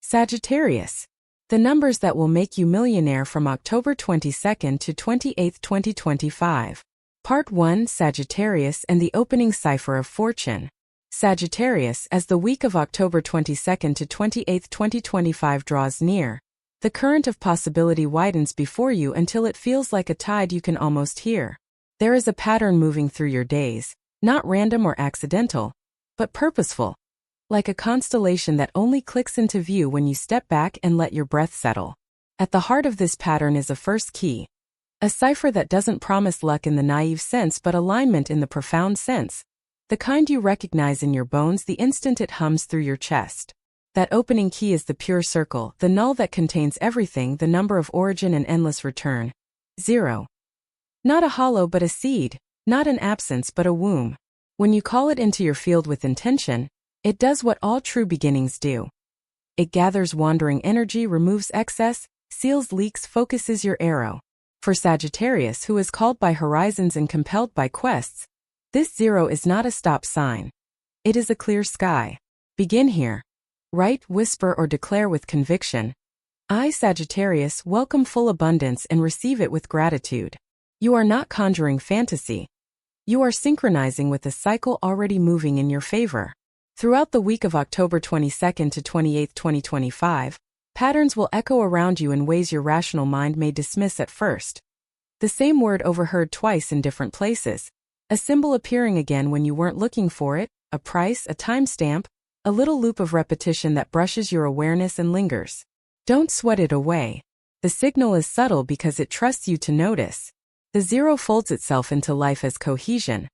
Sagittarius. The numbers that will make you millionaire from October 22nd to 28th, 2025. Part 1, Sagittarius and the opening cipher of fortune. Sagittarius, as the week of October 22nd to 28th, 2025 draws near, the current of possibility widens before you until it feels like a tide you can almost hear. There is a pattern moving through your days, not random or accidental, but purposeful. Like a constellation that only clicks into view when you step back and let your breath settle. At the heart of this pattern is a first key. A cipher that doesn't promise luck in the naive sense but alignment in the profound sense. The kind you recognize in your bones the instant it hums through your chest. That opening key is the pure circle, the null that contains everything, the number of origin and endless return. 0. Not a hollow but a seed, not an absence but a womb. When you call it into your field with intention, it does what all true beginnings do. It gathers wandering energy, removes excess, seals leaks, focuses your arrow. For Sagittarius, who is called by horizons and compelled by quests, this 0 is not a stop sign. It is a clear sky. Begin here. Write, whisper, or declare with conviction. I, Sagittarius, welcome full abundance and receive it with gratitude. You are not conjuring fantasy. You are synchronizing with a cycle already moving in your favor. Throughout the week of October 22nd to 28th, 2025, patterns will echo around you in ways your rational mind may dismiss at first. The same word overheard twice in different places. A symbol appearing again when you weren't looking for it, a price, a timestamp, a little loop of repetition that brushes your awareness and lingers. Don't sweat it away. The signal is subtle because it trusts you to notice. The 0 folds itself into life as cohesion.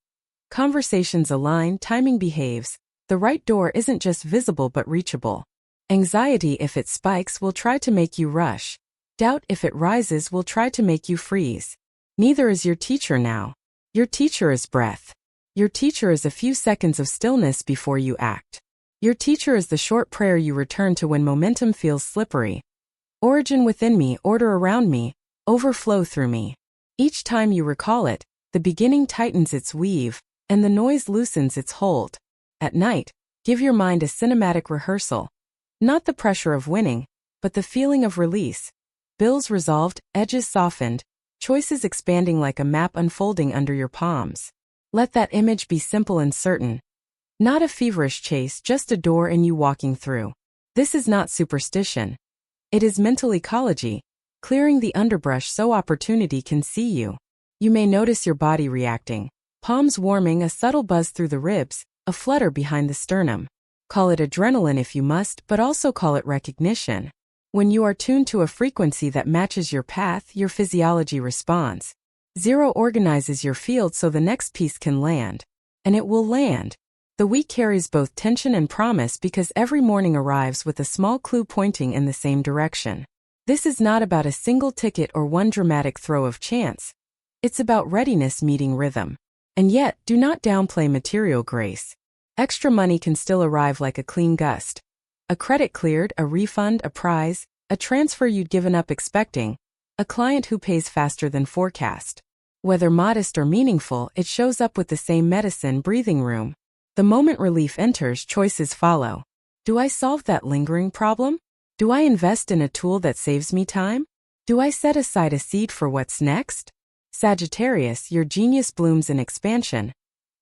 Conversations align, timing behaves. The right door isn't just visible but reachable. Anxiety, if it spikes, will try to make you rush. Doubt, if it rises, will try to make you freeze. Neither is your teacher now. Your teacher is breath. Your teacher is a few seconds of stillness before you act. Your teacher is the short prayer you return to when momentum feels slippery. Origin within me, order around me, overflow through me. Each time you recall it, the beginning tightens its weave, and the noise loosens its hold. At night, give your mind a cinematic rehearsal. Not the pressure of winning, but the feeling of release. Bills resolved, edges softened, choices expanding like a map unfolding under your palms. Let that image be simple and certain. Not a feverish chase, just a door and you walking through. This is not superstition. It is mental ecology, clearing the underbrush so opportunity can see you. You may notice your body reacting. Palms warming, a subtle buzz through the ribs, a flutter behind the sternum. Call it adrenaline if you must, but also call it recognition. When you are tuned to a frequency that matches your path, your physiology responds. 0 organizes your field so the next piece can land. And it will land. The week carries both tension and promise because every morning arrives with a small clue pointing in the same direction. This is not about a single ticket or one dramatic throw of chance. It's about readiness meeting rhythm. And yet, do not downplay material grace. Extra money can still arrive like a clean gust. A credit cleared, a refund, a prize, a transfer you'd given up expecting, a client who pays faster than forecast. Whether modest or meaningful, it shows up with the same medicine, breathing room. The moment relief enters, choices follow. Do I solve that lingering problem? Do I invest in a tool that saves me time? Do I set aside a seed for what's next? Sagittarius, your genius blooms in expansion,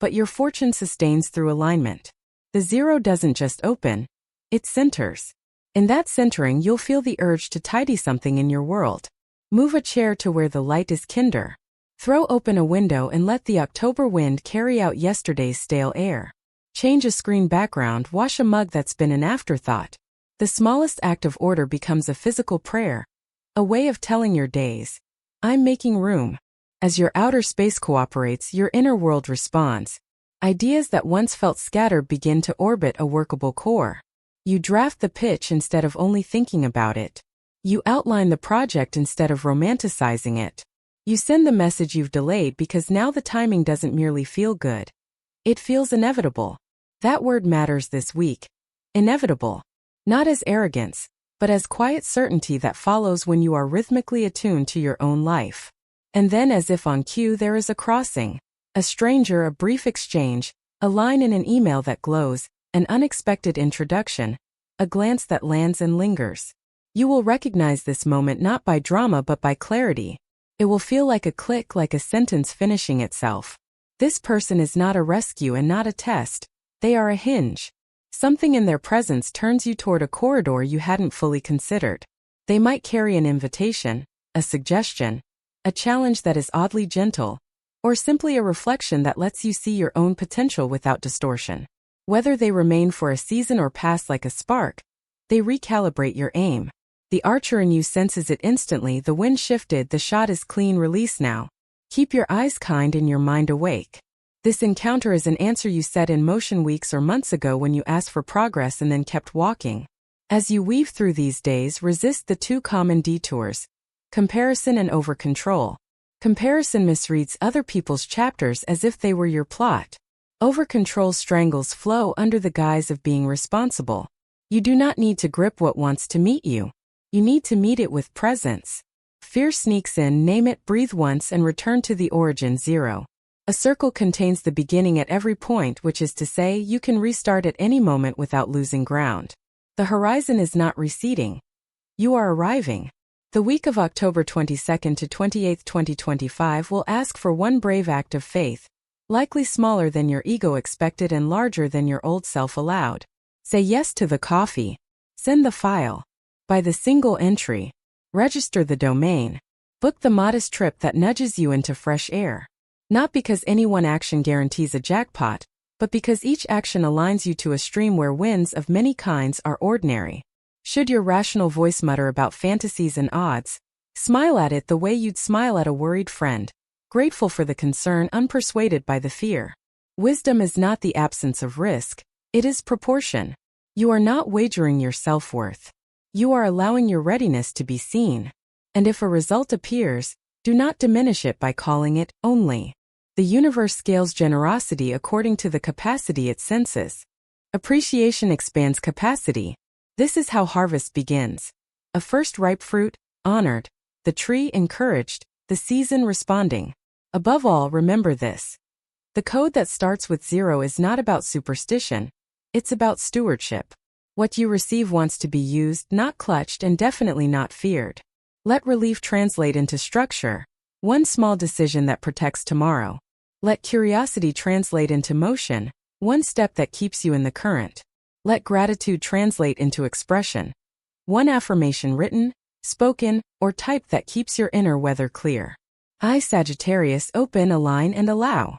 but your fortune sustains through alignment. The 0 doesn't just open, it centers. In that centering, you'll feel the urge to tidy something in your world. Move a chair to where the light is kinder. Throw open a window and let the October wind carry out yesterday's stale air. Change a screen background, wash a mug that's been an afterthought. The smallest act of order becomes a physical prayer, a way of telling your days, I'm making room. As your outer space cooperates, your inner world responds. Ideas that once felt scattered begin to orbit a workable core. You draft the pitch instead of only thinking about it. You outline the project instead of romanticizing it. You send the message you've delayed because now the timing doesn't merely feel good. It feels inevitable. That word matters this week. Inevitable. Not as arrogance, but as quiet certainty that follows when you are rhythmically attuned to your own life. And then, as if on cue, there is a crossing. A stranger, a brief exchange, a line in an email that glows, an unexpected introduction. a glance that lands and lingers. You will recognize this moment not by drama but by clarity. It will feel like a click, like a sentence finishing itself. This person is not a rescue and not a test. They are a hinge. Something in their presence turns you toward a corridor you hadn't fully considered. They might carry an invitation, a suggestion, a challenge that is oddly gentle, or simply a reflection that lets you see your own potential without distortion. Whether they remain for a season or pass like a spark, they recalibrate your aim. The archer in you senses it instantly. The wind shifted, the shot is clean, release now. Keep your eyes kind and your mind awake. This encounter is an answer you set in motion weeks or months ago when you asked for progress and then kept walking. As you weave through these days, resist the two common detours: comparison and over-control. Comparison misreads other people's chapters as if they were your plot. Over-control strangles flow under the guise of being responsible. You do not need to grip what wants to meet you. You need to meet it with presence. Fear sneaks in, name it, breathe once, and return to the origin, zero. A circle contains the beginning at every point, which is to say, you can restart at any moment without losing ground. The horizon is not receding. You are arriving. The week of October 22nd to 28th, 2025 will ask for one brave act of faith, likely smaller than your ego expected and larger than your old self allowed. Say yes to the coffee. Send the file. Buy the single entry. Register the domain. Book the modest trip that nudges you into fresh air. Not because any one action guarantees a jackpot, but because each action aligns you to a stream where wins of many kinds are ordinary. Should your rational voice mutter about fantasies and odds, smile at it the way you'd smile at a worried friend, grateful for the concern, unpersuaded by the fear. Wisdom is not the absence of risk, it is proportion. You are not wagering your self-worth. You are allowing your readiness to be seen. And if a result appears, do not diminish it by calling it only. The universe scales generosity according to the capacity it senses. Appreciation expands capacity. This is how harvest begins. A first ripe fruit, honored, the tree encouraged, the season responding. Above all, remember this. The code that starts with 0 is not about superstition, it's about stewardship. What you receive wants to be used, not clutched, and definitely not feared. Let relief translate into structure, one small decision that protects tomorrow. Let curiosity translate into motion, one step that keeps you in the current. Let gratitude translate into expression, one affirmation written, spoken, or typed that keeps your inner weather clear. I, Sagittarius, open, align, and allow.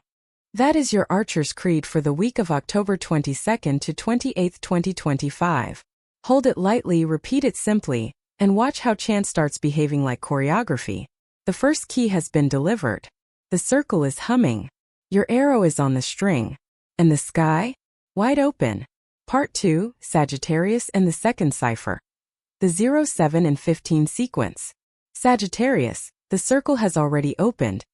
That is your Archer's Creed for the week of October 22nd to 28th, 2025. Hold it lightly, repeat it simply, and watch how chance starts behaving like choreography. The first key has been delivered. The circle is humming. Your arrow is on the string. And the sky? Wide open. Part 2, Sagittarius and the second cipher. The 0, 7, and 15 sequence. Sagittarius, the circle has already opened.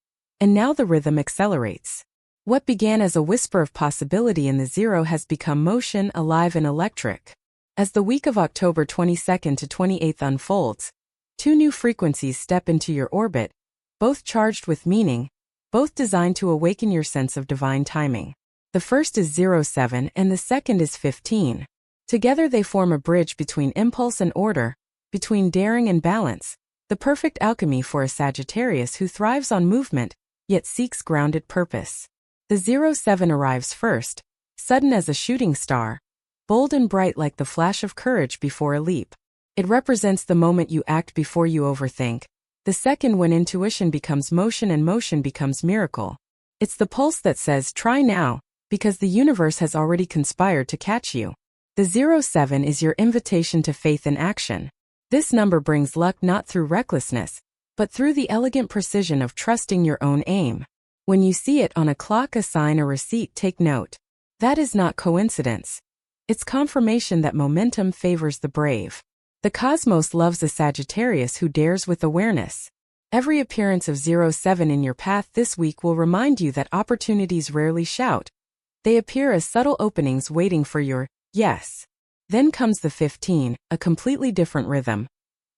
And now the rhythm accelerates. What began as a whisper of possibility in the 0 has become motion, alive and electric. As the week of October 22nd to 28th unfolds, two new frequencies step into your orbit, both charged with meaning, both designed to awaken your sense of divine timing. The first is 07 and the second is 15. Together they form a bridge between impulse and order, between daring and balance, the perfect alchemy for a Sagittarius who thrives on movement, yet seeks grounded purpose. The 07 arrives first, sudden as a shooting star, bold and bright like the flash of courage before a leap. It represents the moment you act before you overthink. The second, when intuition becomes motion and motion becomes miracle. It's the pulse that says, try now, because the universe has already conspired to catch you. The 07 is your invitation to faith in action. This number brings luck not through recklessness, but through the elegant precision of trusting your own aim. When you see it on a clock, a sign, a receipt, take note. That is not coincidence. It's confirmation that momentum favors the brave. The cosmos loves a Sagittarius who dares with awareness. Every appearance of 07 in your path this week will remind you that opportunities rarely shout. They appear as subtle openings waiting for your yes. Then comes the 15, a completely different rhythm.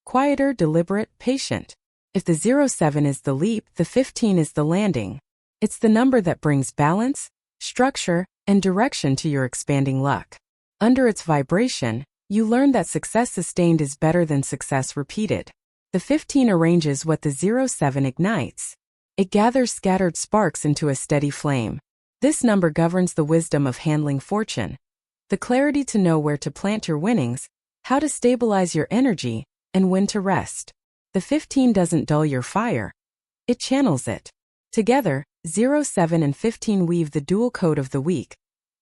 Quieter, deliberate, patient. If the 07 is the leap, the 15 is the landing. It's the number that brings balance, structure, and direction to your expanding luck. Under its vibration, You learn that success sustained is better than success repeated. The 15 arranges what the 07 ignites. It gathers scattered sparks into a steady flame. This number governs the wisdom of handling fortune, the clarity to know where to plant your winnings, how to stabilize your energy, and when to rest. The 15 doesn't dull your fire. It channels it. Together, 07 and 15 weave the dual code of the week.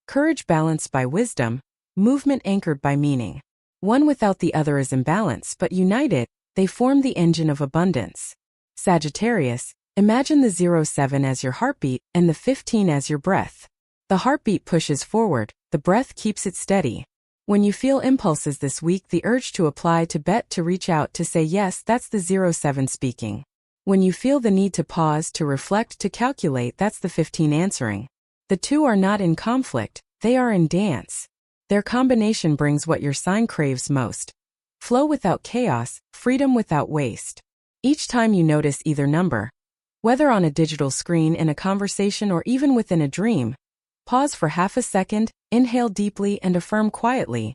Courage balanced by wisdom, movement anchored by meaning. One without the other is imbalance, but united, they form the engine of abundance. Sagittarius, imagine the 07 as your heartbeat and the 15 as your breath. The heartbeat pushes forward, the breath keeps it steady. When you feel impulses this week, the urge to apply, to bet, to reach out, to say yes, that's the 07 speaking. When you feel the need to pause, to reflect, to calculate, that's the 15 answering. The two are not in conflict, they are in dance. Their combination brings what your sign craves most. Flow without chaos, freedom without waste. Each time you notice either number, whether on a digital screen, in a conversation, or even within a dream, pause for half a second, inhale deeply, and affirm quietly.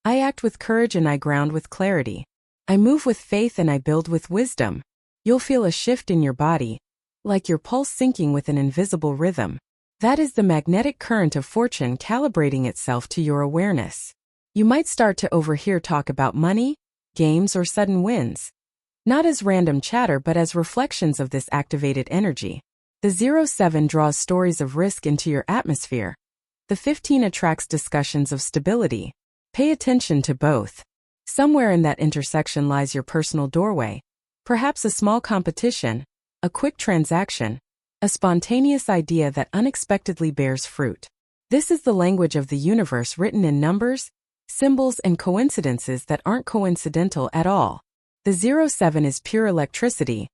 I act with courage and I ground with clarity. I move with faith and I build with wisdom. You'll feel a shift in your body, like your pulse syncing with an invisible rhythm. That is the magnetic current of fortune calibrating itself to your awareness. You might start to overhear talk about money, games, or sudden wins. Not as random chatter, but as reflections of this activated energy. The 07 draws stories of risk into your atmosphere. The 15 attracts discussions of stability. Pay attention to both. Somewhere in that intersection lies your personal doorway. Perhaps a small competition, a quick transaction, a spontaneous idea that unexpectedly bears fruit. This is the language of the universe written in numbers, symbols, and coincidences that aren't coincidental at all. The 07 is pure electricity,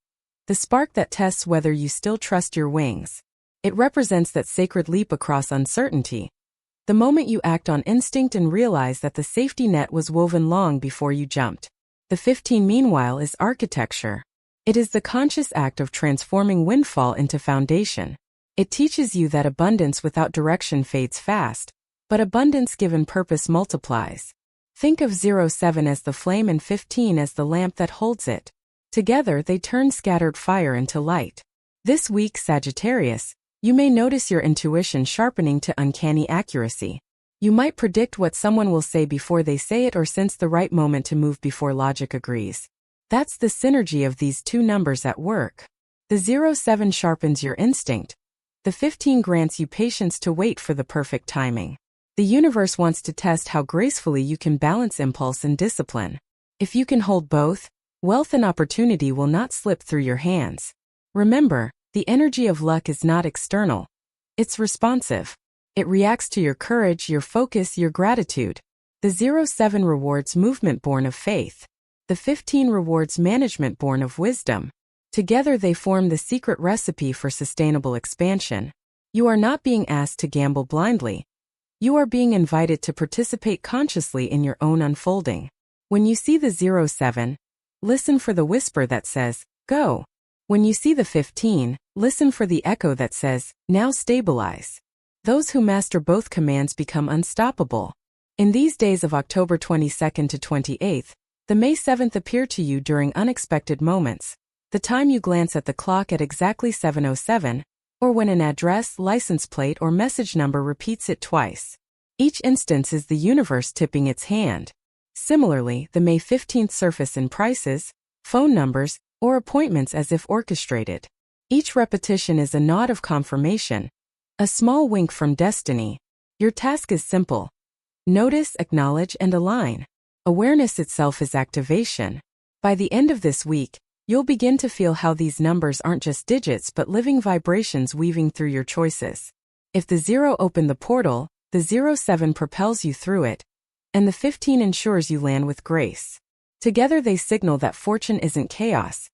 the spark that tests whether you still trust your wings. It represents that sacred leap across uncertainty. The moment you act on instinct and realize that the safety net was woven long before you jumped. The 15, meanwhile, is architecture. It is the conscious act of transforming windfall into foundation. It teaches you that abundance without direction fades fast, but abundance given purpose multiplies. Think of 07 as the flame and 15 as the lamp that holds it. Together they turn scattered fire into light. This week, Sagittarius, you may notice your intuition sharpening to uncanny accuracy. You might predict what someone will say before they say it, or sense the right moment to move before logic agrees. That's the synergy of these two numbers at work. The 07 sharpens your instinct. The 15 grants you patience to wait for the perfect timing. The universe wants to test how gracefully you can balance impulse and discipline. If you can hold both, wealth and opportunity will not slip through your hands. Remember, the energy of luck is not external. It's responsive. It reacts to your courage, your focus, your gratitude. The 07 rewards movement born of faith. The 15 rewards management born of wisdom. Together they form the secret recipe for sustainable expansion. You are not being asked to gamble blindly. You are being invited to participate consciously in your own unfolding. When you see the 07, listen for the whisper that says, go. When you see the 15, listen for the echo that says, now stabilize. Those who master both commands become unstoppable. In these days of October 22nd to 28th, the May 7th appear to you during unexpected moments. The time you glance at the clock at exactly 7:07, or when an address, license plate, or message number repeats it twice. Each instance is the universe tipping its hand. Similarly, the May 15th surface in prices, phone numbers, or appointments as if orchestrated. Each repetition is a nod of confirmation, a small wink from destiny. Your task is simple. Notice, acknowledge, and align. Awareness itself is activation. By the end of this week, you'll begin to feel how these numbers aren't just digits but living vibrations weaving through your choices. If the 0 opened the portal, the 07 propels you through it, and the 15 ensures you land with grace. Together they signal that fortune isn't chaos.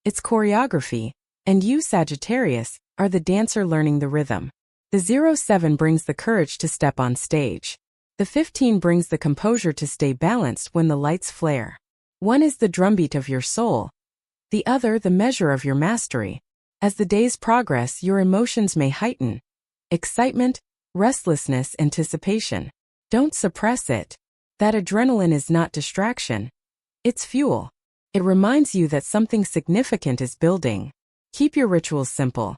It's choreography, and you, Sagittarius, are the dancer learning the rhythm. The 07 brings the courage to step on stage. The 15 brings the composure to stay balanced when the lights flare. One is the drumbeat of your soul, the other the measure of your mastery. As the days progress, your emotions may heighten. Excitement, restlessness, anticipation. Don't suppress it. That adrenaline is not distraction. It's fuel. It reminds you that something significant is building. Keep your rituals simple.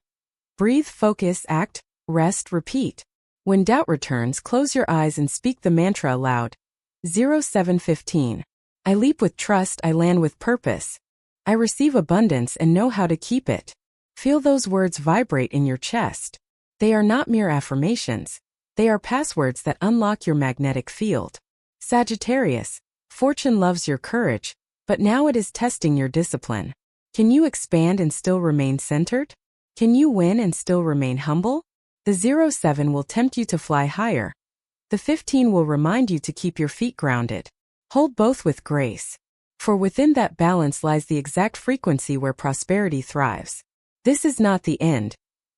Breathe, focus, act, rest, repeat. When doubt returns, close your eyes and speak the mantra aloud. 0715. I leap with trust, I land with purpose. I receive abundance and know how to keep it. Feel those words vibrate in your chest. They are not mere affirmations. They are passwords that unlock your magnetic field. Sagittarius, fortune loves your courage, but now it is testing your discipline. Can you expand and still remain centered? Can you win and still remain humble? The 07 will tempt you to fly higher. The 15 will remind you to keep your feet grounded. Hold both with grace. For within that balance lies the exact frequency where prosperity thrives. This is not the end.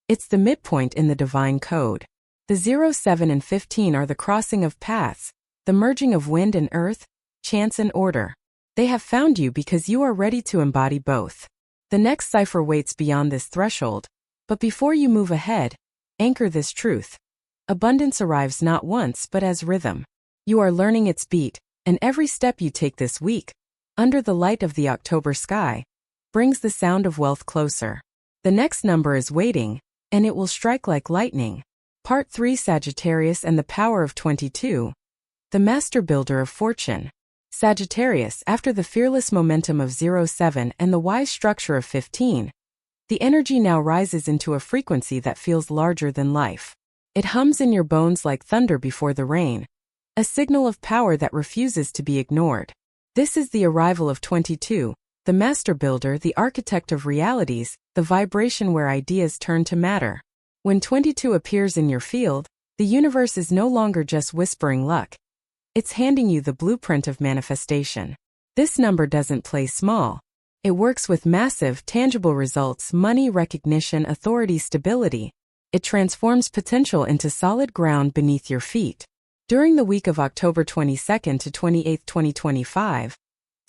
It's the midpoint in the divine code. The 07 and 15 are the crossing of paths, the merging of wind and earth, chance and order. They have found you because you are ready to embody both. The next cipher waits beyond this threshold. But before you move ahead, anchor this truth. Abundance arrives not once but as rhythm. You are learning its beat, and every step you take this week, under the light of the October sky, brings the sound of wealth closer. The next number is waiting, and it will strike like lightning. Part 3, Sagittarius and the Power of 22. The Master Builder of Fortune. Sagittarius, after the fearless momentum of 07 and the wise structure of 15, the energy now rises into a frequency that feels larger than life. It hums in your bones like thunder before the rain, a signal of power that refuses to be ignored. This is the arrival of 22, the master builder, the architect of realities, the vibration where ideas turn to matter. When 22 appears in your field, the universe is no longer just whispering luck. It's handing you the blueprint of manifestation. This number doesn't play small. It works with massive, tangible results: money, recognition, authority, stability. It transforms potential into solid ground beneath your feet. During the week of October 22nd to 28th, 2025,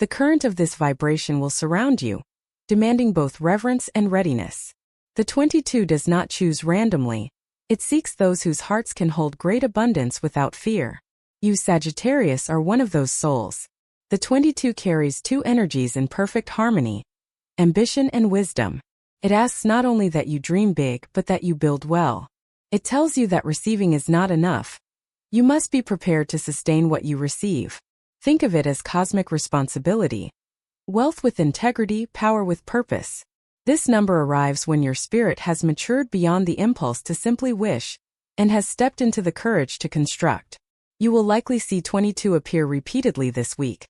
the current of this vibration will surround you, demanding both reverence and readiness. The 22 does not choose randomly. It seeks those whose hearts can hold great abundance without fear. You, Sagittarius, are one of those souls. The 22 carries two energies in perfect harmony: ambition and wisdom. It asks not only that you dream big, but that you build well. It tells you that receiving is not enough. You must be prepared to sustain what you receive. Think of it as cosmic responsibility. Wealth with integrity, power with purpose. This number arrives when your spirit has matured beyond the impulse to simply wish, and has stepped into the courage to construct. You will likely see 22 appear repeatedly this week,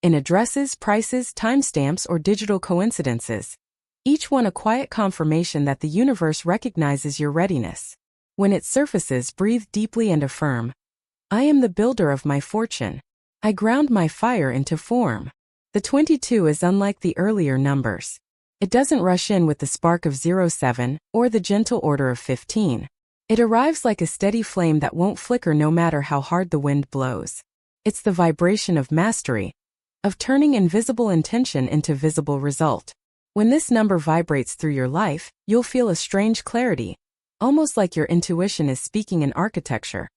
in addresses, prices, timestamps, or digital coincidences. Each one a quiet confirmation that the universe recognizes your readiness. When it surfaces, breathe deeply and affirm, I am the builder of my fortune. I ground my fire into form. The 22 is unlike the earlier numbers. It doesn't rush in with the spark of 07 or the gentle order of 15. It arrives like a steady flame that won't flicker no matter how hard the wind blows. It's the vibration of mastery, of turning invisible intention into visible result. When this number vibrates through your life, you'll feel a strange clarity, almost like your intuition is speaking in architecture.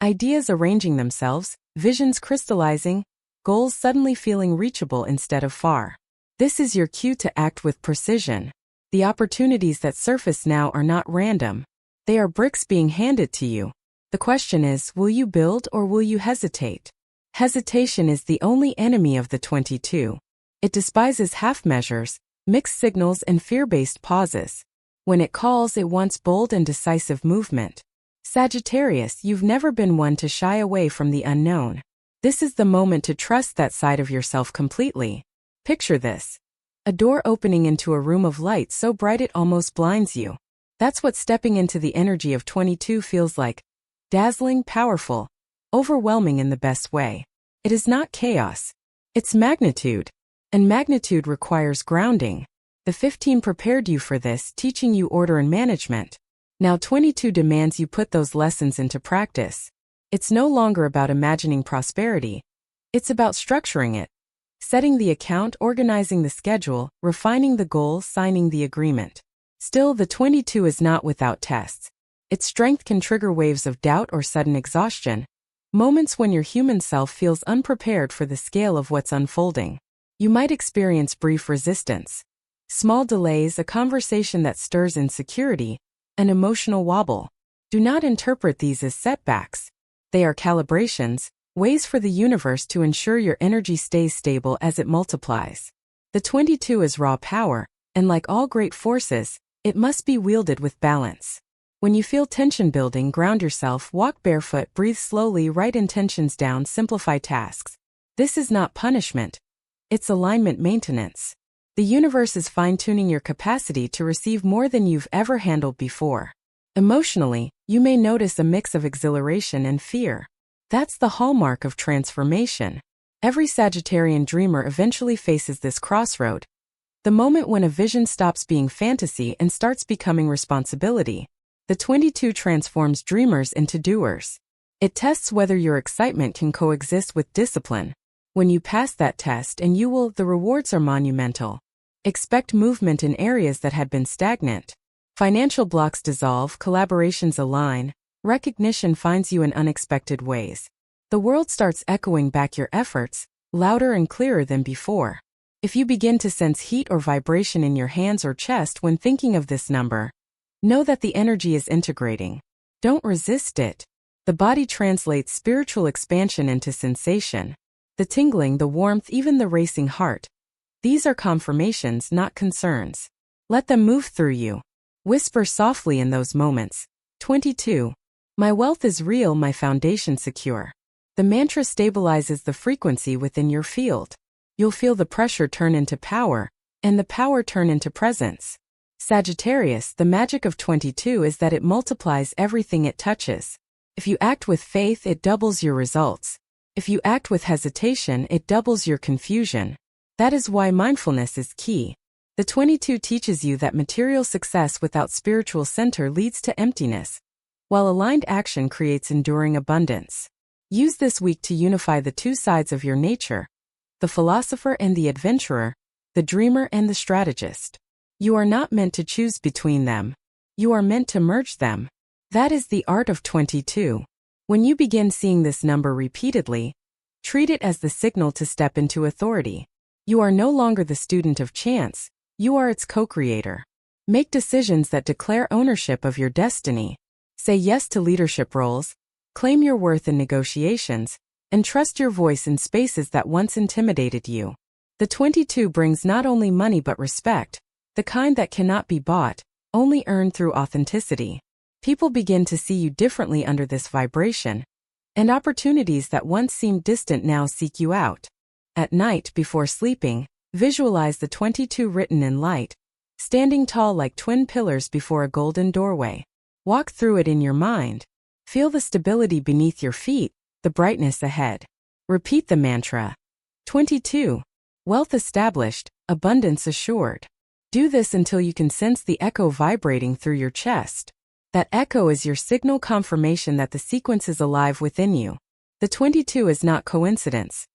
Ideas arranging themselves, visions crystallizing, goals suddenly feeling reachable instead of far. This is your cue to act with precision. The opportunities that surface now are not random. They are bricks being handed to you. The question is, will you build or will you hesitate? Hesitation is the only enemy of the 22. It despises half measures, mixed signals, and fear-based pauses. When it calls, it wants bold and decisive movement. Sagittarius, you've never been one to shy away from the unknown. This is the moment to trust that side of yourself completely. Picture this: a door opening into a room of light so bright it almost blinds you. That's what stepping into the energy of 22 feels like. Dazzling, powerful, overwhelming in the best way. It is not chaos. It's magnitude. And magnitude requires grounding. The 15 prepared you for this, teaching you order and management. Now 22 demands you put those lessons into practice. It's no longer about imagining prosperity. It's about structuring it. Setting the account, organizing the schedule, refining the goal, signing the agreement. Still, the 22 is not without tests. Its strength can trigger waves of doubt or sudden exhaustion, Moments when your human self feels unprepared for the scale of what's unfolding. You might experience brief resistance. Small delays, a conversation that stirs insecurity, an emotional wobble. Do not interpret these as setbacks. They are calibrations, ways for the universe to ensure your energy stays stable as it multiplies. The 22 is raw power, and like all great forces, it must be wielded with balance. When you feel tension building, ground yourself, walk barefoot, breathe slowly, write intentions down, simplify tasks. This is not punishment. It's alignment maintenance. The universe is fine-tuning your capacity to receive more than you've ever handled before. Emotionally, you may notice a mix of exhilaration and fear. That's the hallmark of transformation. Every Sagittarian dreamer eventually faces this crossroad. The moment when a vision stops being fantasy and starts becoming responsibility. The 22 transforms dreamers into doers. It tests whether your excitement can coexist with discipline. When you pass that test, and you will, the rewards are monumental. Expect movement in areas that had been stagnant. Financial blocks dissolve, collaborations align, recognition finds you in unexpected ways. The world starts echoing back your efforts, louder and clearer than before. If you begin to sense heat or vibration in your hands or chest when thinking of this number, know that the energy is integrating. Don't resist it. The body translates spiritual expansion into sensation. The tingling, the warmth, even the racing heart. These are confirmations, not concerns. Let them move through you. Whisper softly in those moments. 22. My wealth is real, my foundation secure. The mantra stabilizes the frequency within your field. You'll feel the pressure turn into power, and the power turn into presence. Sagittarius, the magic of 22 is that it multiplies everything it touches. If you act with faith, it doubles your results. If you act with hesitation, it doubles your confusion. That is why mindfulness is key. The 22 teaches you that material success without spiritual center leads to emptiness, while aligned action creates enduring abundance. Use this week to unify the two sides of your nature, the philosopher and the adventurer, the dreamer and the strategist. You are not meant to choose between them. You are meant to merge them. That is the art of 22. When you begin seeing this number repeatedly, treat it as the signal to step into authority. You are no longer the student of chance, you are its co-creator. Make decisions that declare ownership of your destiny. Say yes to leadership roles, claim your worth in negotiations, and trust your voice in spaces that once intimidated you. The 22 brings not only money but respect, the kind that cannot be bought, only earned through authenticity. People begin to see you differently under this vibration, and opportunities that once seemed distant now seek you out. At night, before sleeping, visualize the 22 written in light, standing tall like twin pillars before a golden doorway. Walk through it in your mind. Feel the stability beneath your feet, the brightness ahead. Repeat the mantra. 22. Wealth established, abundance assured. Do this until you can sense the echo vibrating through your chest. That echo is your signal confirmation that the sequence is alive within you. The 22 is not coincidence.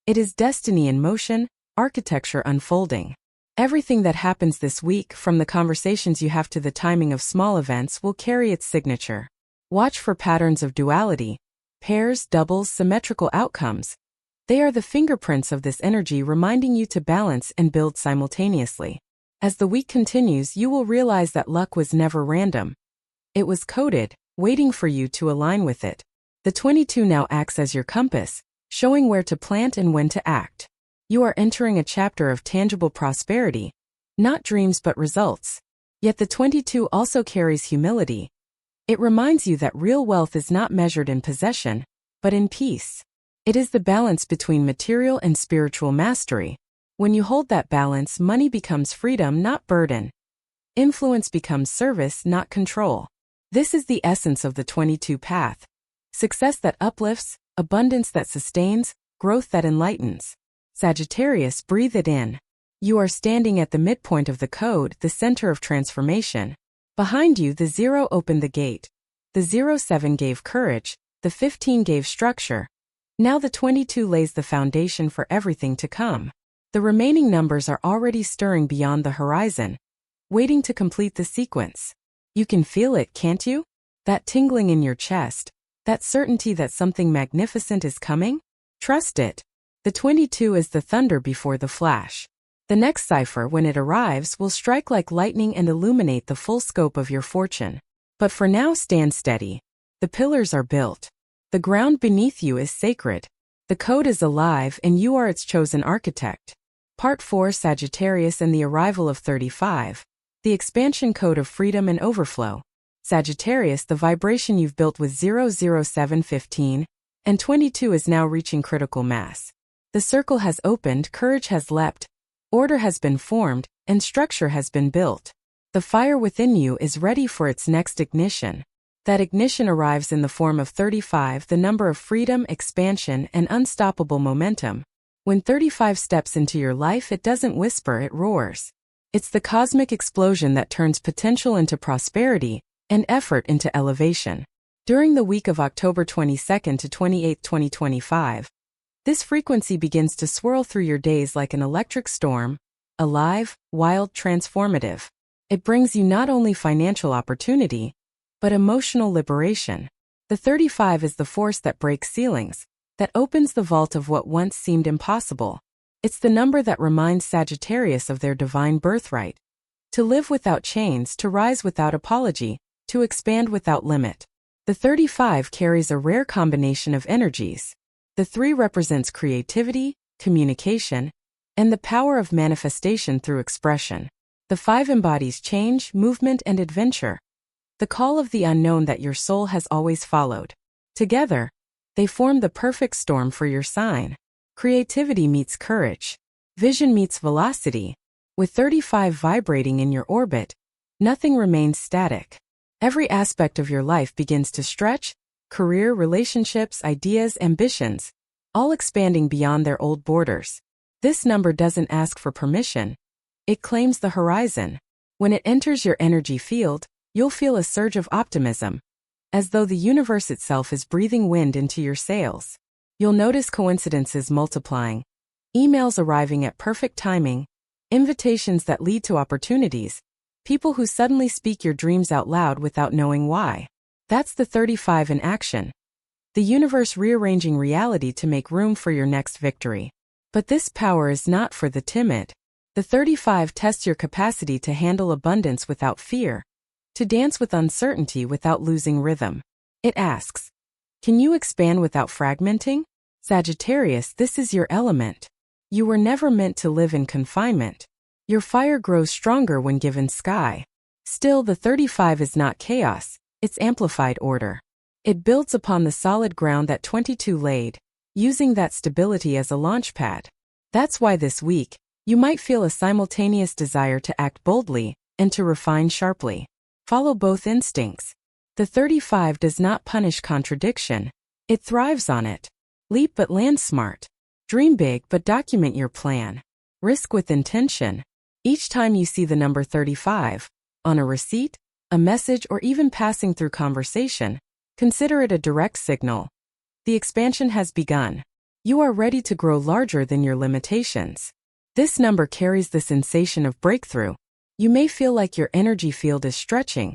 It is destiny in motion, architecture unfolding. Everything that happens this week, from the conversations you have to the timing of small events, will carry its signature. Watch for patterns of duality, pairs, doubles, symmetrical outcomes. They are the fingerprints of this energy, reminding you to balance and build simultaneously. As the week continues, you will realize that luck was never random. It was coded, waiting for you to align with it. The 22 now acts as your compass, showing where to plant and when to act. You are entering a chapter of tangible prosperity, not dreams but results. Yet the 22 also carries humility. It reminds you that real wealth is not measured in possession, but in peace. It is the balance between material and spiritual mastery. When you hold that balance, money becomes freedom, not burden. Influence becomes service, not control. This is the essence of the 22 path. Success that uplifts, abundance that sustains, growth that enlightens. Sagittarius, breathe it in. You are standing at the midpoint of the code, the center of transformation. Behind you, the 0 opened the gate. The 07 gave courage, the 15 gave structure. Now the 22 lays the foundation for everything to come. The remaining numbers are already stirring beyond the horizon, waiting to complete the sequence. You can feel it, can't you? That tingling in your chest, That certainty that something magnificent is coming? Trust it. The 22 is the thunder before the flash. The next cipher, when it arrives, will strike like lightning and illuminate the full scope of your fortune. But for now, stand steady. The pillars are built. The ground beneath you is sacred. The code is alive and you are its chosen architect. Part 4, Sagittarius and the arrival of 35. The expansion code of freedom and overflow. Sagittarius, the vibration you've built with 00715 and 22 is now reaching critical mass. The circle has opened, courage has leapt, order has been formed, and structure has been built. The fire within you is ready for its next ignition. That ignition arrives in the form of 35, the number of freedom, expansion, and unstoppable momentum. When 35 steps into your life, it doesn't whisper, it roars. It's the cosmic explosion that turns potential into prosperity and effort into elevation. During the week of October 22nd to 28th, 2025, this frequency begins to swirl through your days like an electric storm, alive, wild, transformative. It brings you not only financial opportunity, but emotional liberation. The 35 is the force that breaks ceilings, that opens the vault of what once seemed impossible. It's the number that reminds Sagittarius of their divine birthright. To live without chains, to rise without apology, to expand without limit. The 35 carries a rare combination of energies. The 3 represents creativity, communication, and the power of manifestation through expression. The 5 embodies change, movement, and adventure. The call of the unknown that your soul has always followed. Together, they form the perfect storm for your sign. Creativity meets courage. Vision meets velocity. With 35 vibrating in your orbit, nothing remains static. Every aspect of your life begins to stretch, career, relationships, ideas, ambitions, all expanding beyond their old borders. This number doesn't ask for permission. It claims the horizon. When it enters your energy field, you'll feel a surge of optimism, as though the universe itself is breathing wind into your sails. You'll notice coincidences multiplying, emails arriving at perfect timing, invitations that lead to opportunities, people who suddenly speak your dreams out loud without knowing why. That's the 35 in action. The universe rearranging reality to make room for your next victory. But this power is not for the timid. The 35 tests your capacity to handle abundance without fear, to dance with uncertainty without losing rhythm. It asks, can you expand without fragmenting? Sagittarius, this is your element. You were never meant to live in confinement. Your fire grows stronger when given sky. Still, the 35 is not chaos, it's amplified order. It builds upon the solid ground that 22 laid, using that stability as a launchpad. That's why this week, you might feel a simultaneous desire to act boldly and to refine sharply. Follow both instincts. The 35 does not punish contradiction. It thrives on it. Leap but land smart. Dream big but document your plan. Risk with intention. Each time you see the number 35, on a receipt, a message, or even passing through conversation, consider it a direct signal. The expansion has begun. You are ready to grow larger than your limitations. This number carries the sensation of breakthrough. You may feel like your energy field is stretching,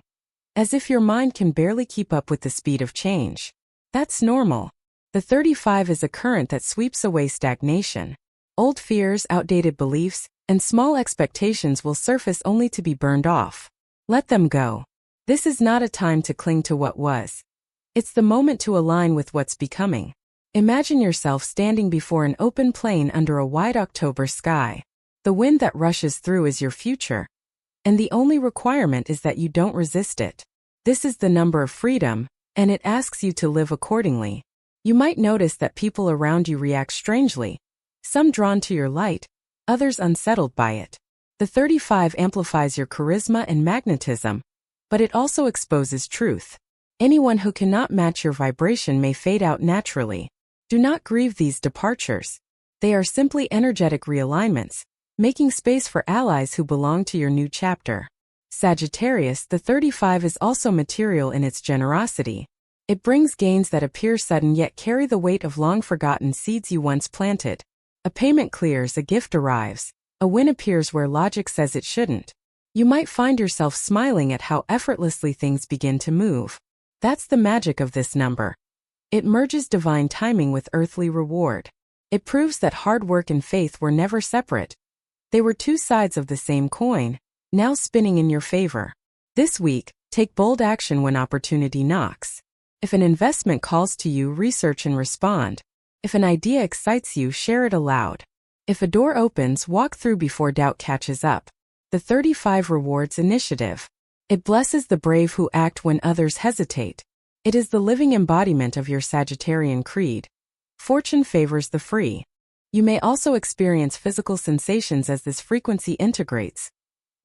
as if your mind can barely keep up with the speed of change. That's normal. The 35 is a current that sweeps away stagnation. Old fears, outdated beliefs, and small expectations will surface only to be burned off. Let them go. This is not a time to cling to what was. It's the moment to align with what's becoming. Imagine yourself standing before an open plain under a wide October sky. The wind that rushes through is your future, and the only requirement is that you don't resist it. This is the number of freedom, and it asks you to live accordingly. You might notice that people around you react strangely, some drawn to your light, others unsettled by it. The 35 amplifies your charisma and magnetism, but it also exposes truth. Anyone who cannot match your vibration may fade out naturally. Do not grieve these departures. They are simply energetic realignments, making space for allies who belong to your new chapter. Sagittarius, the 35 is also material in its generosity. It brings gains that appear sudden yet carry the weight of long-forgotten seeds you once planted. A payment clears, a gift arrives, a win appears where logic says it shouldn't. You might find yourself smiling at how effortlessly things begin to move. That's the magic of this number. It merges divine timing with earthly reward. It proves that hard work and faith were never separate. They were two sides of the same coin, now spinning in your favor. This week, take bold action when opportunity knocks. If an investment calls to you, research and respond. If an idea excites you, share it aloud. If a door opens, walk through before doubt catches up. The 35 rewards initiative. It blesses the brave who act when others hesitate. It is the living embodiment of your Sagittarian creed. Fortune favors the free. You may also experience physical sensations as this frequency integrates.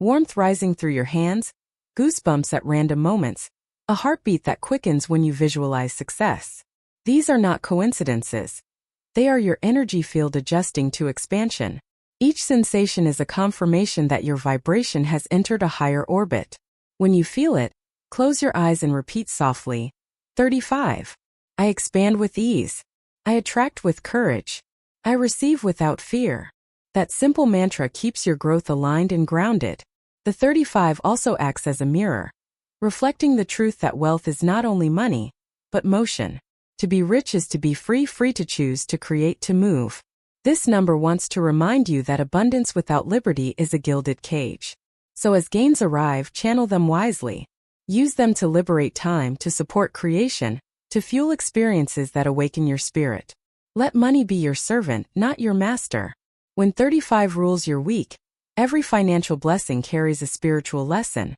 Warmth rising through your hands, goosebumps at random moments, a heartbeat that quickens when you visualize success. These are not coincidences. They are your energy field adjusting to expansion. Each sensation is a confirmation that your vibration has entered a higher orbit. When you feel it, close your eyes and repeat softly. 35. I expand with ease. I attract with courage. I receive without fear. That simple mantra keeps your growth aligned and grounded. The 35 also acts as a mirror, reflecting the truth that wealth is not only money, but motion. To be rich is to be free, free to choose, to create, to move. This number wants to remind you that abundance without liberty is a gilded cage. So as gains arrive, channel them wisely. Use them to liberate time, to support creation, to fuel experiences that awaken your spirit. Let money be your servant, not your master. When 35 rules your week, every financial blessing carries a spiritual lesson.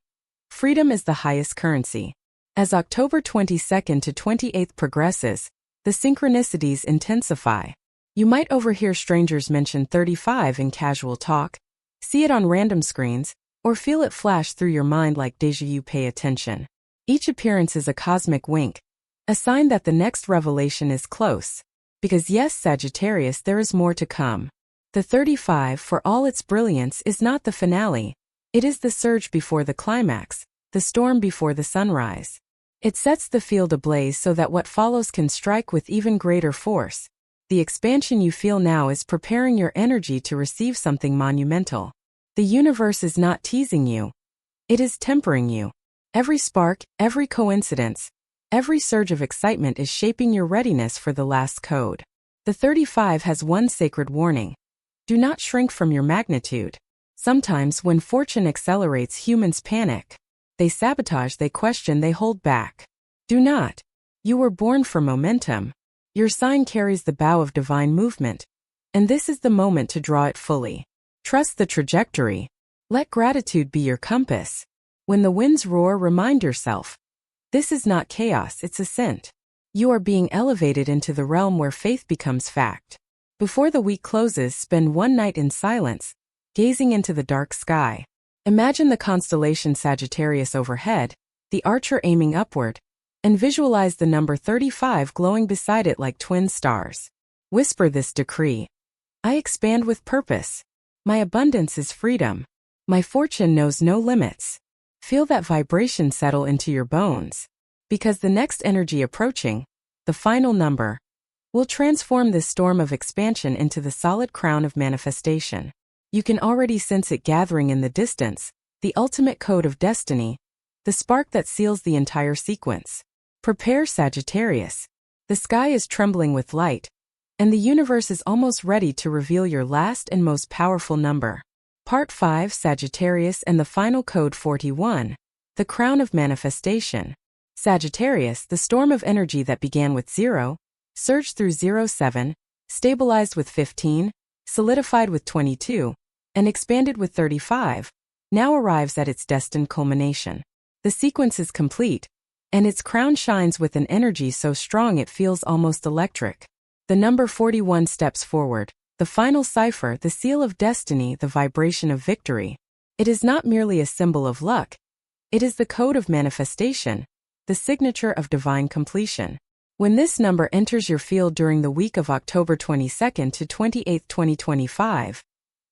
Freedom is the highest currency. As October 22nd to 28th progresses, the synchronicities intensify. You might overhear strangers mention 35 in casual talk, see it on random screens, or feel it flash through your mind like déjà vu. Pay attention. Each appearance is a cosmic wink, a sign that the next revelation is close. Because yes, Sagittarius, there is more to come. The 35, for all its brilliance, is not the finale. It is the surge before the climax, the storm before the sunrise. It sets the field ablaze so that what follows can strike with even greater force. The expansion you feel now is preparing your energy to receive something monumental. The universe is not teasing you. It is tempering you. Every spark, every coincidence, every surge of excitement is shaping your readiness for the last code. The 35 has one sacred warning. Do not shrink from your magnitude. Sometimes when fortune accelerates, humans panic. They sabotage, they question, they hold back. Do not. You were born for momentum. Your sign carries the bow of divine movement, and this is the moment to draw it fully. Trust the trajectory. Let gratitude be your compass. When the winds roar, remind yourself, this is not chaos, it's ascent. You are being elevated into the realm where faith becomes fact. Before the week closes, spend one night in silence, gazing into the dark sky. Imagine the constellation Sagittarius overhead, the archer aiming upward, and visualize the number 35 glowing beside it like twin stars. Whisper this decree. I expand with purpose. My abundance is freedom. My fortune knows no limits. Feel that vibration settle into your bones. Because the next energy approaching, the final number, will transform this storm of expansion into the solid crown of manifestation. You can already sense it gathering in the distance, the ultimate code of destiny, the spark that seals the entire sequence. Prepare, Sagittarius. The sky is trembling with light, and the universe is almost ready to reveal your last and most powerful number. Part 5, Sagittarius and the final code 41, the crown of manifestation. Sagittarius, the storm of energy that began with 0, surged through 07, stabilized with 15, solidified with 22, and expanded with 35, now arrives at its destined culmination. The sequence is complete, and its crown shines with an energy so strong it feels almost electric. The number 41 steps forward, the final cipher, the seal of destiny, the vibration of victory. It is not merely a symbol of luck. It is the code of manifestation, the signature of divine completion. When this number enters your field during the week of October 22nd to 28th, 2025,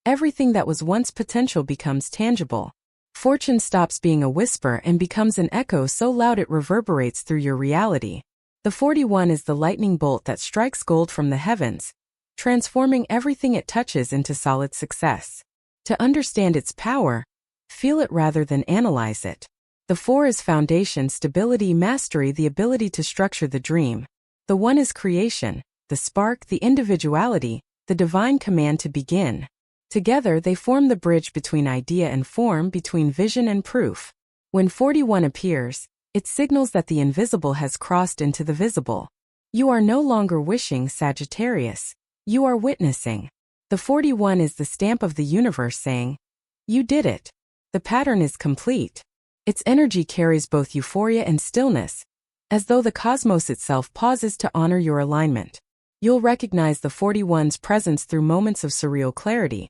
everything that was once potential becomes tangible. Fortune stops being a whisper and becomes an echo so loud it reverberates through your reality. The 41 is the lightning bolt that strikes gold from the heavens, transforming everything it touches into solid success. To understand its power, feel it rather than analyze it. The 4 is foundation, stability, mastery, the ability to structure the dream, The 1 is creation, the spark, the individuality, the divine command to begin. Together they form the bridge between idea and form, between vision and proof. When 41 appears, it signals that the invisible has crossed into the visible. You are no longer wishing, Sagittarius. You are witnessing. The 41 is the stamp of the universe saying, "You did it." The pattern is complete. Its energy carries both euphoria and stillness, as though the cosmos itself pauses to honor your alignment. You'll recognize the 41's presence through moments of surreal clarity.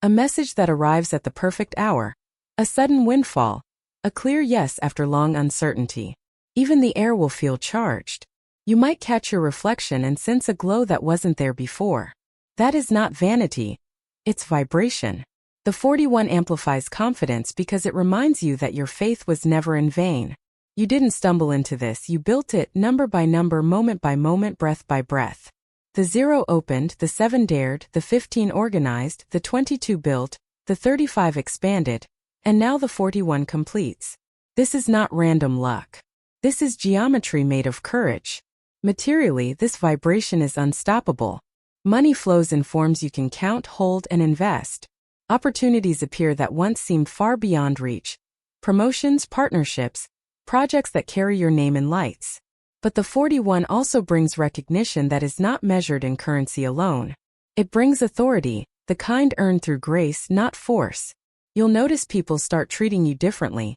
A message that arrives at the perfect hour. A sudden windfall. A clear yes after long uncertainty. Even the air will feel charged. You might catch your reflection and sense a glow that wasn't there before. That is not vanity. It's vibration. The 41 amplifies confidence because it reminds you that your faith was never in vain. You didn't stumble into this, you built it, number by number, moment by moment, breath by breath. The 0 opened, the 7 dared, the 15 organized, the 22 built, the 35 expanded, and now the 41 completes. This is not random luck. This is geometry made of courage. Materially, this vibration is unstoppable. Money flows in forms you can count, hold, and invest. Opportunities appear that once seemed far beyond reach. Promotions, partnerships, projects that carry your name in lights. But the 41 also brings recognition that is not measured in currency alone. It brings authority, the kind earned through grace, not force. You'll notice people start treating you differently,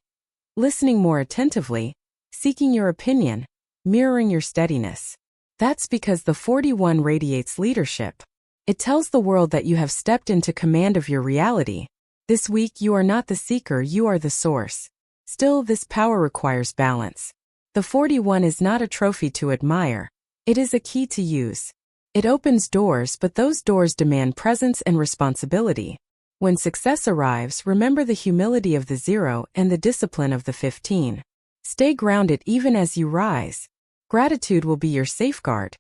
listening more attentively, seeking your opinion, mirroring your steadiness. That's because the 41 radiates leadership. It tells the world that you have stepped into command of your reality. This week you are not the seeker, you are the source. Still, this power requires balance. The 41 is not a trophy to admire. It is a key to use. It opens doors, but those doors demand presence and responsibility. When success arrives, remember the humility of the 0 and the discipline of the 15. Stay grounded even as you rise. Gratitude will be your safeguard.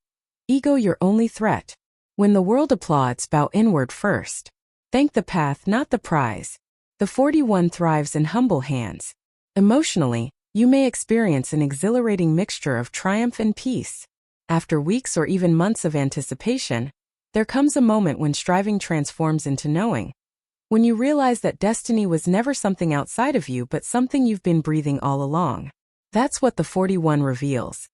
Ego your only threat. When the world applauds, bow inward first. Thank the path, not the prize. The 41 thrives in humble hands. Emotionally, you may experience an exhilarating mixture of triumph and peace. After weeks or even months of anticipation, there comes a moment when striving transforms into knowing. When you realize that destiny was never something outside of you but something you've been breathing all along. That's what the 41 reveals.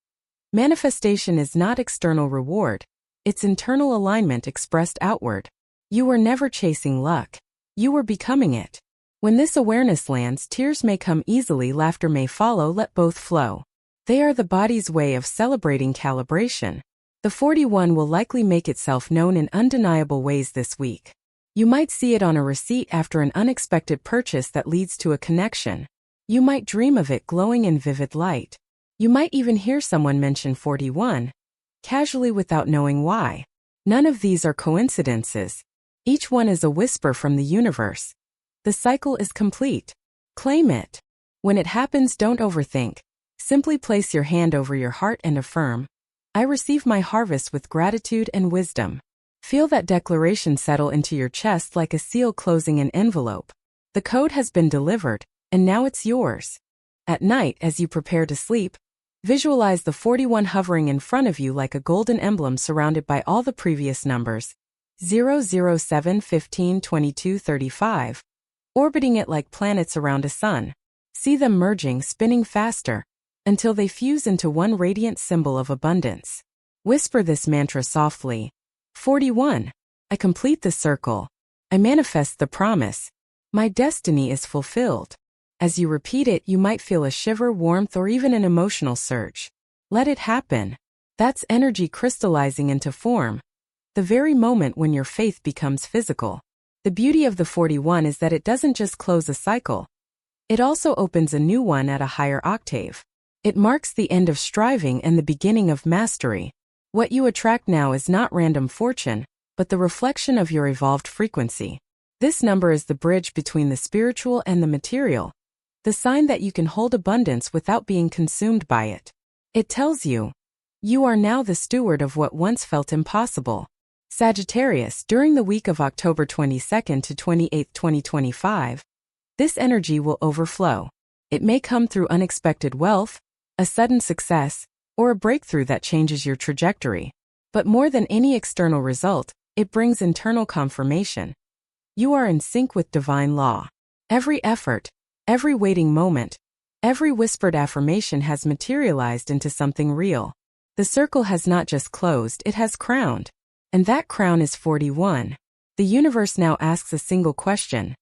Manifestation is not external reward, it's internal alignment expressed outward. You were never chasing luck. You were becoming it. When this awareness lands, tears may come easily, laughter may follow, let both flow. They are the body's way of celebrating calibration. The 41 will likely make itself known in undeniable ways this week. You might see it on a receipt after an unexpected purchase that leads to a connection. You might dream of it glowing in vivid light. You might even hear someone mention 41, casually without knowing why. None of these are coincidences. Each one is a whisper from the universe. The cycle is complete. Claim it. When it happens, don't overthink. Simply place your hand over your heart and affirm, "I receive my harvest with gratitude and wisdom." Feel that declaration settle into your chest like a seal closing an envelope. The code has been delivered, and now it's yours. At night, as you prepare to sleep, visualize the 41 hovering in front of you like a golden emblem surrounded by all the previous numbers, 0, 0, 7, 15, 22, 35, orbiting it like planets around a sun. See them merging, spinning faster, until they fuse into one radiant symbol of abundance. Whisper this mantra softly. 41. I complete the circle. I manifest the promise. My destiny is fulfilled. As you repeat it, you might feel a shiver, warmth, or even an emotional surge. Let it happen. That's energy crystallizing into form. The very moment when your faith becomes physical. The beauty of the 41 is that it doesn't just close a cycle. It also opens a new one at a higher octave. It marks the end of striving and the beginning of mastery. What you attract now is not random fortune, but the reflection of your evolved frequency. This number is the bridge between the spiritual and the material. The sign that you can hold abundance without being consumed by it. It tells you, you are now the steward of what once felt impossible. Sagittarius, during the week of October 22nd to 28th, 2025, this energy will overflow. It may come through unexpected wealth, a sudden success, or a breakthrough that changes your trajectory. But more than any external result, it brings internal confirmation. You are in sync with divine law. Every effort, every waiting moment, every whispered affirmation has materialized into something real. The circle has not just closed, it has crowned. And that crown is 41. The universe now asks a single question.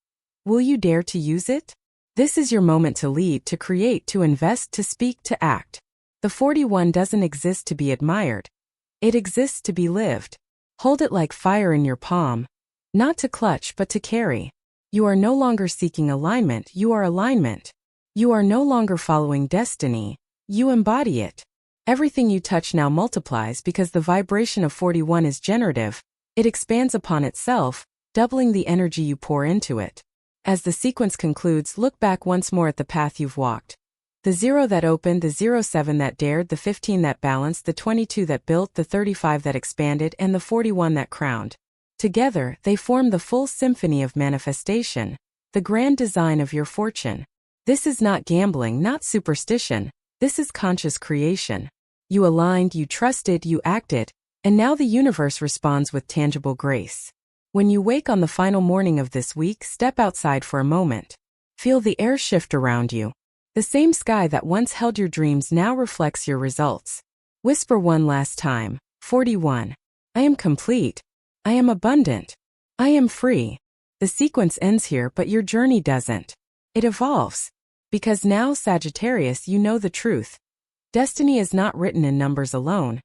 Will you dare to use it? This is your moment to lead, to create, to invest, to speak, to act. The 41 doesn't exist to be admired. It exists to be lived. Hold it like fire in your palm. Not to clutch, but to carry. You are no longer seeking alignment, you are alignment. You are no longer following destiny, you embody it. Everything you touch now multiplies because the vibration of 41 is generative. It expands upon itself, doubling the energy you pour into it. As the sequence concludes, look back once more at the path you've walked. The 0 that opened, the 07 that dared, the 15 that balanced, the 22 that built, the 35 that expanded, and the 41 that crowned. Together, they form the full symphony of manifestation, the grand design of your fortune. This is not gambling, not superstition. This is conscious creation. You aligned, you trusted, you acted, and now the universe responds with tangible grace. When you wake on the final morning of this week, step outside for a moment. Feel the air shift around you. The same sky that once held your dreams now reflects your results. Whisper one last time. 41. I am complete. I am abundant. I am free. The sequence ends here, but your journey doesn't. It evolves. Because now, Sagittarius, you know the truth. Destiny is not written in numbers alone.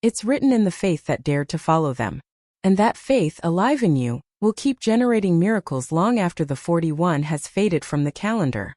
It's written in the faith that dared to follow them. And that faith, alive in you, will keep generating miracles long after the 41 has faded from the calendar.